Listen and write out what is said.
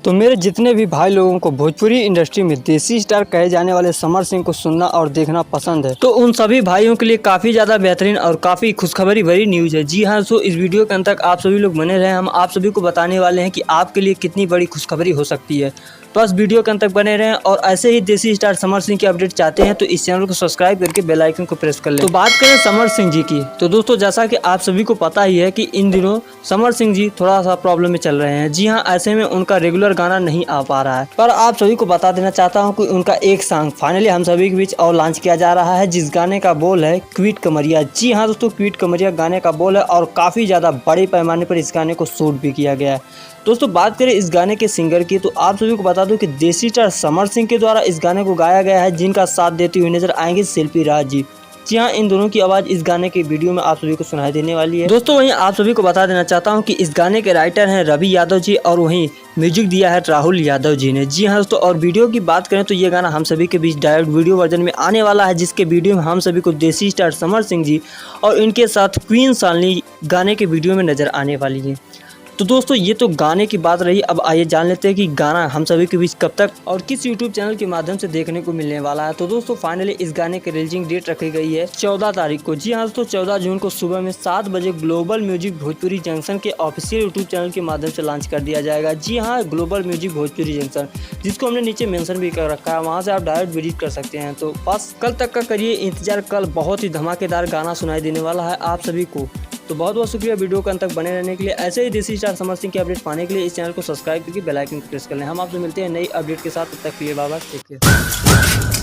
तो मेरे जितने भी भाई लोगों को भोजपुरी इंडस्ट्री में देसी स्टार कहे जाने वाले समर सिंह को सुनना और देखना पसंद है, तो उन सभी भाइयों के लिए काफ़ी ज़्यादा बेहतरीन और काफ़ी खुशखबरी भरी न्यूज़ है। जी हाँ, सो इस वीडियो के अंत तक आप सभी लोग बने रहें। हम आप सभी को बताने वाले हैं कि आपके लिए कितनी बड़ी खुशखबरी हो सकती है। बस वीडियो के अंत तक बने रहें और ऐसे ही देसी स्टार समर सिंह की अपडेट चाहते हैं तो इस चैनल को सब्सक्राइब करके बेल आइकन को प्रेस कर लें। तो बात करें समर सिंह जी की, तो दोस्तों जैसा कि आप सभी को पता ही है कि इन दिनों समर सिंह जी थोड़ा सा प्रॉब्लम में चल रहे हैं। जी हाँ, ऐसे में उनका रेगुलर गाना नहीं आ पा रहा है, पर आप सभी को बता देना चाहता हूँ कि उनका एक सॉन्ग फाइनली हम सभी के बीच और लॉन्च किया जा रहा है, जिस गाने का बोल है क्विट कमरिया। जी हाँ दोस्तों, क्विट कमरिया गाने का बोल है और काफ़ी ज़्यादा बड़े पैमाने पर इस गाने को शूट भी किया गया है। दोस्तों बात करें इस गाने के सिंगर की, तो आप सभी को बता दूं कि देसी स्टार समर सिंह के द्वारा इस गाने को गाया गया है, जिनका साथ देती हुई नजर आएंगे शिल्पी राज जी। जी हाँ, इन दोनों की आवाज़ इस गाने के वीडियो में आप सभी को सुनाई देने वाली है। दोस्तों वहीं आप सभी को बता देना चाहता हूं कि इस गाने के राइटर हैं रवि यादव जी और वहीं म्यूजिक दिया है राहुल यादव जी ने। जी हाँ दोस्तों, और वीडियो की बात करें तो ये गाना हम सभी के बीच डायरेक्ट वीडियो वर्जन में आने वाला है, जिसके वीडियो में हम सभी को देसी स्टार समर सिंह जी और इनके साथ क्वीन शालिनी गाने के वीडियो में नजर आने वाली है। तो दोस्तों ये तो गाने की बात रही, अब आइए जान लेते हैं कि गाना हम सभी के बीच कब तक और किस यूट्यूब चैनल के माध्यम से देखने को मिलने वाला है। तो दोस्तों फाइनली इस गाने की रिलीजिंग डेट रखी गई है 14 तारीख को। जी हाँ दोस्तों, 14 जून को सुबह में 7 बजे ग्लोबल म्यूजिक भोजपुरी जंक्शन के ऑफिशियल यूट्यूब चैनल के माध्यम से लॉन्च कर दिया जाएगा। जी हाँ, ग्लोबल म्यूजिक भोजपुरी जंक्शन, जिसको हमने नीचे मेंशन भी कर रखा है, वहाँ से आप डायरेक्ट विजिट कर सकते हैं। तो बस कल तक का करिए इंतजार, कल बहुत ही धमाकेदार गाना सुनाई देने वाला है आप सभी को। तो बहुत बहुत शुक्रिया वीडियो के अंत तक बने रहने के लिए। ऐसे ही देसी स्टार समर सिंह की अपडेट पाने के लिए इस चैनल को सब्सक्राइब करके बेल आइकन प्रेस कर लें। हम आपसे मिलते हैं नई अपडेट के साथ, तब तक के लिए बाय बाय, टेक केयर।